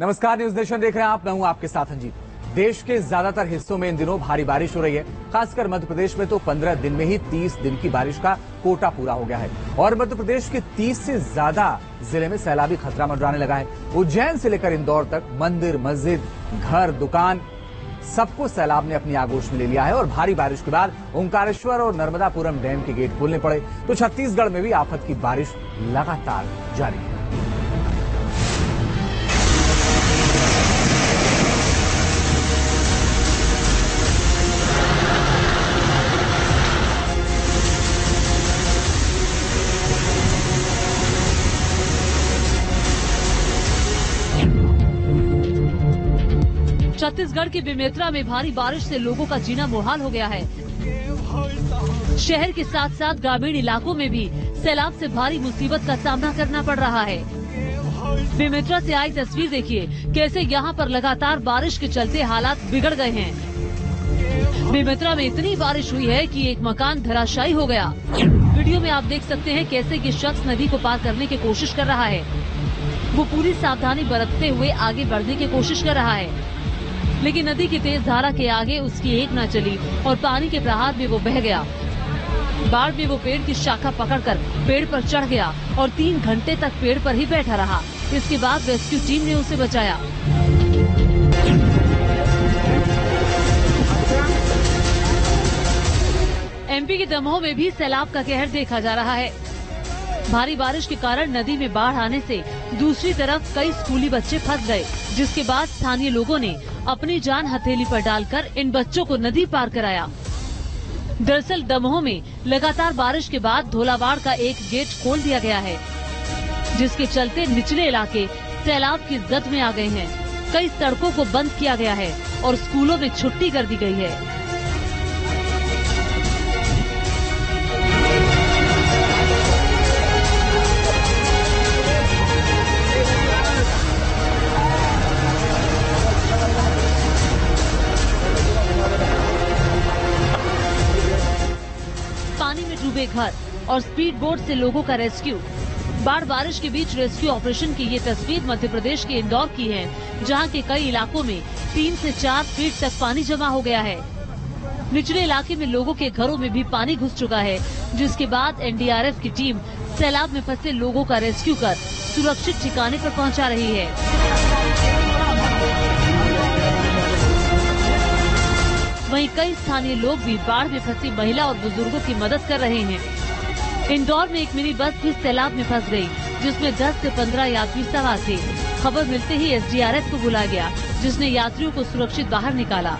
नमस्कार, news nation देख रहे हैं आप। मैं हूं आपके साथ अंजीत। देश के ज्यादातर हिस्सों में इन दिनों भारी बारिश हो रही है। खासकर मध्य प्रदेश में तो 15 दिन में ही 30 दिन की बारिश का कोटा पूरा हो गया है और मध्य प्रदेश के 30 से ज्यादा जिले में सैलाबी खतरा मंडराने लगा है। उज्जैन से लेकर इंदौर तक मंदिर, मस्जिद, घर, दुकान सबको सैलाब ने अपनी आगोश में ले लिया है और भारी बारिश के बाद ओंकारेश्वर और नर्मदापुरम डैम के गेट खोलने पड़े तो छत्तीसगढ़ में भी आफत की बारिश लगातार जारी है। छत्तीसगढ़ के बेमेतरा में भारी बारिश से लोगों का जीना मुहाल हो गया है। शहर के साथ साथ ग्रामीण इलाकों में भी सैलाब से भारी मुसीबत का सामना करना पड़ रहा है। बेमेतरा से आई तस्वीर देखिए, कैसे यहाँ पर लगातार बारिश के चलते हालात बिगड़ गए हैं। बेमेतरा में इतनी बारिश हुई है कि एक मकान धराशायी हो गया। वीडियो में आप देख सकते हैं कैसे ये शख्स नदी को पार करने की कोशिश कर रहा है। वो पूरी सावधानी बरतते हुए आगे बढ़ने की कोशिश कर रहा है, लेकिन नदी की तेज धारा के आगे उसकी एक न चली और पानी के प्रहार में वो बह गया। बाढ़ में वो पेड़ की शाखा पकड़कर पेड़ पर चढ़ गया और 3 घंटे तक पेड़ पर ही बैठा रहा। इसके बाद रेस्क्यू टीम ने उसे बचाया। एमपी के दमोह में भी सैलाब का कहर देखा जा रहा है। भारी बारिश के कारण नदी में बाढ़ आने से दूसरी तरफ कई स्कूली बच्चे फंस गए, जिसके बाद स्थानीय लोगों ने अपनी जान हथेली पर डालकर इन बच्चों को नदी पार कराया। दरअसल दमोह में लगातार बारिश के बाद धोलावाड़ का एक गेट खोल दिया गया है, जिसके चलते निचले इलाके सैलाब की जद में आ गए हैं। कई सड़कों को बंद किया गया है और स्कूलों में छुट्टी कर दी गई है। पानी में डूबे घर और स्पीड बोट से लोगों का रेस्क्यू। बाढ़ बारिश के बीच रेस्क्यू ऑपरेशन की ये तस्वीर मध्य प्रदेश के इंदौर की है, जहां के कई इलाकों में 3 से 4 फीट तक पानी जमा हो गया है। निचले इलाके में लोगों के घरों में भी पानी घुस चुका है, जिसके बाद एनडीआरएफ की टीम सैलाब में फंसे लोगों का रेस्क्यू कर सुरक्षित ठिकाने पर पहुंचा रही है। वहीं कई स्थानीय लोग भी बाढ़ में फंसी महिला और बुजुर्गों की मदद कर रहे हैं। इंदौर में एक मिनी बस भी सैलाब में फंस गई, जिसमें 10 से 15 यात्री सवार थे। खबर मिलते ही एसडीआरएफ को बुलाया गया, जिसने यात्रियों को सुरक्षित बाहर निकाला।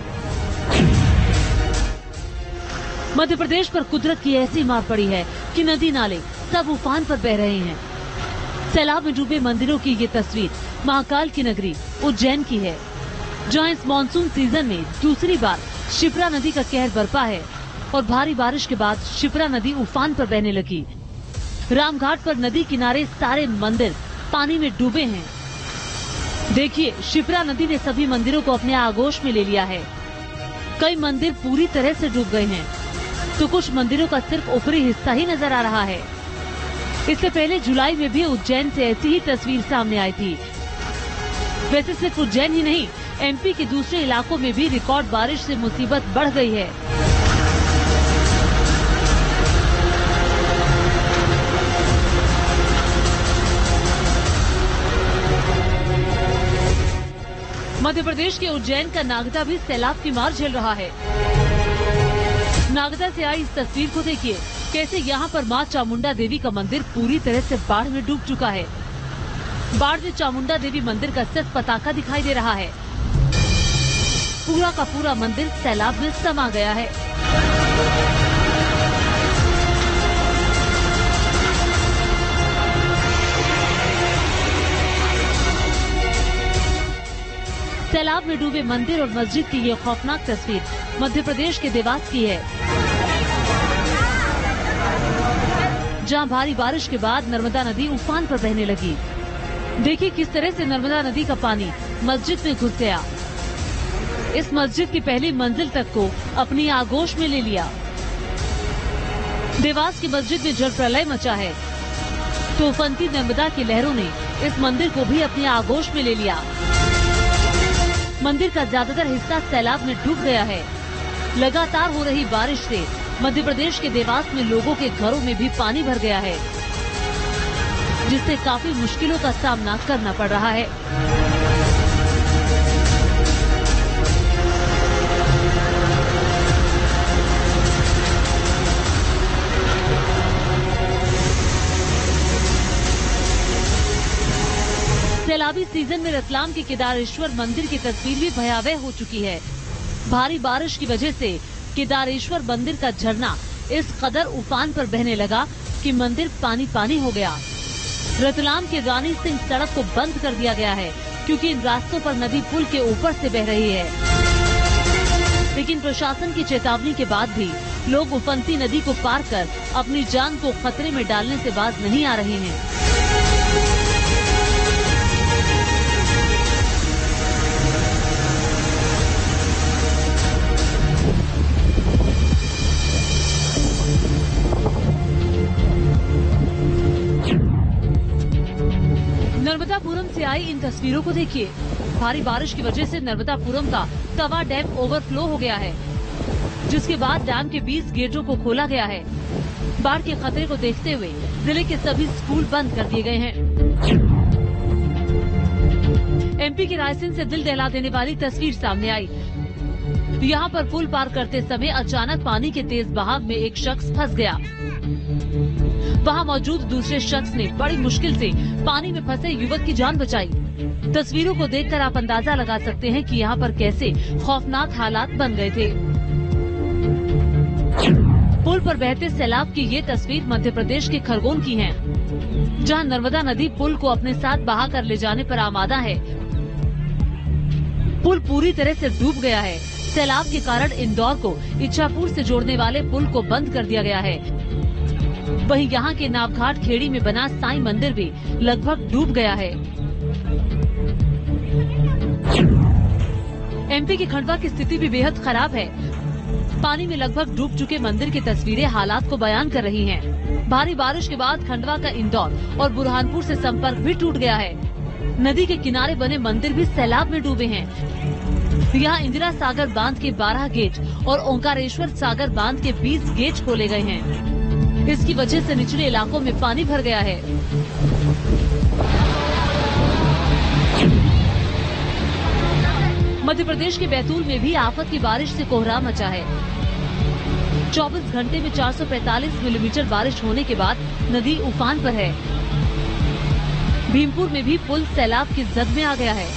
मध्य प्रदेश पर कुदरत की ऐसी मार पड़ी है कि नदी नाले सब उफान पर बह रहे हैं। सैलाब में डूबे मंदिरों की ये तस्वीर महाकाल की नगरी उज्जैन की है, जहाँ इस मानसून सीजन में दूसरी बार शिप्रा नदी का कहर बरपा है और भारी बारिश के बाद शिप्रा नदी उफान पर बहने लगी। रामघाट पर नदी किनारे सारे मंदिर पानी में डूबे हैं। देखिए, शिप्रा नदी ने सभी मंदिरों को अपने आगोश में ले लिया है। कई मंदिर पूरी तरह से डूब गए हैं, तो कुछ मंदिरों का सिर्फ ऊपरी हिस्सा ही नजर आ रहा है। इससे पहले जुलाई में भी उज्जैन से ऐसी ही तस्वीर सामने आई थी। वैसे सिर्फ उज्जैन ही नहीं, एमपी के दूसरे इलाकों में भी रिकॉर्ड बारिश से मुसीबत बढ़ गई है। मध्य प्रदेश के उज्जैन का नागदा भी सैलाब की मार झेल रहा है। नागदा से आई इस तस्वीर को देखिए, कैसे यहाँ पर मां चामुंडा देवी का मंदिर पूरी तरह से बाढ़ में डूब चुका है। बाढ़ में चामुंडा देवी मंदिर का सिर्फ पताका दिखाई दे रहा है। पूरा का पूरा मंदिर सैलाब में समा गया है। सैलाब में डूबे मंदिर और मस्जिद की ये खौफनाक तस्वीर मध्य प्रदेश के देवास की है, जहां भारी बारिश के बाद नर्मदा नदी उफान पर बहने लगी। देखिए किस तरह से नर्मदा नदी का पानी मस्जिद में घुस गया। इस मस्जिद की पहली मंजिल तक को अपनी आगोश में ले लिया। देवास की मस्जिद में जल प्रलय मचा है, तो उफनती नर्मदा की लहरों ने इस मंदिर को भी अपनी आगोश में ले लिया। मंदिर का ज्यादातर हिस्सा सैलाब में डूब गया है। लगातार हो रही बारिश से मध्य प्रदेश के देवास में लोगों के घरों में भी पानी भर गया है, जिससे काफी मुश्किलों का सामना करना पड़ रहा है। सैलाबी सीजन में रतलाम के केदारेश्वर मंदिर की तस्वीर भी भयावह हो चुकी है। भारी बारिश की वजह से केदारेश्वर मंदिर का झरना इस कदर उफान पर बहने लगा कि मंदिर पानी पानी हो गया। रतलाम के रानी सिंह सड़क को बंद कर दिया गया है, क्योंकि इन रास्तों पर नदी पुल के ऊपर से बह रही है। लेकिन प्रशासन की चेतावनी के बाद भी लोग उफनती नदी को पार कर अपनी जान को खतरे में डालने से बाज नहीं आ रहे हैं। नर्मदापुरम से आई इन तस्वीरों को देखिए। भारी बारिश की वजह से नर्मदापुरम का तवा डैम ओवरफ्लो हो गया है, जिसके बाद डैम के 20 गेटों को खोला गया है। बाढ़ के खतरे को देखते हुए जिले के सभी स्कूल बंद कर दिए गए हैं। एमपी के रायसेन से दिल दहला देने वाली तस्वीर सामने आई। यहाँ पर पुल पार करते समय अचानक पानी के तेज बहाव में एक शख्स फंस गया। वहाँ मौजूद दूसरे शख्स ने बड़ी मुश्किल से पानी में फंसे युवक की जान बचाई। तस्वीरों को देखकर आप अंदाजा लगा सकते हैं कि यहाँ पर कैसे खौफनाक हालात बन गए थे। पुल पर बहते सैलाब की ये तस्वीर मध्य प्रदेश के खरगोन की है, जहाँ नर्मदा नदी पुल को अपने साथ बहा कर ले जाने पर आमादा है। पुल पूरी तरह से डूब गया है। सैलाब के कारण इंदौर को इच्छापुर से जोड़ने वाले पुल को बंद कर दिया गया है। वहीं यहाँ के नावघाट खेड़ी में बना साईं मंदिर भी लगभग डूब गया है। एमपी के खंडवा की स्थिति भी बेहद खराब है। पानी में लगभग डूब चुके मंदिर की तस्वीरें हालात को बयान कर रही हैं। भारी बारिश के बाद खंडवा का इंदौर और बुरहानपुर से संपर्क भी टूट गया है। नदी के किनारे बने मंदिर भी सैलाब में डूबे हैं। यहाँ इंदिरा सागर बांध के 12 गेट और ओंकारेश्वर सागर बांध के 20 गेट खोले गए हैं। इसकी वजह से निचले इलाकों में पानी भर गया है। मध्य प्रदेश के बैतूल में भी आफत की बारिश से कोहराम मचा है। 24 घंटे में 445 मिलीमीटर बारिश होने के बाद नदी उफान पर है। भीमपुर में भी पुल सैलाब की जद में आ गया है।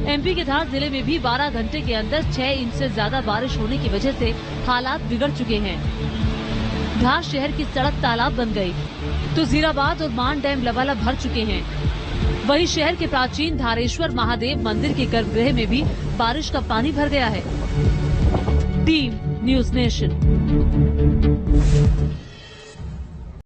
एमपी के धार जिले में भी 12 घंटे के अंदर 6 इंच से ज्यादा बारिश होने की वजह से हालात बिगड़ चुके हैं। धार शहर की सड़क तालाब बन गई, तो जीराबाद और मान डैम लबालब भर चुके हैं। वहीं शहर के प्राचीन धारेश्वर महादेव मंदिर के गर्भगृह में भी बारिश का पानी भर गया है। Team news nation.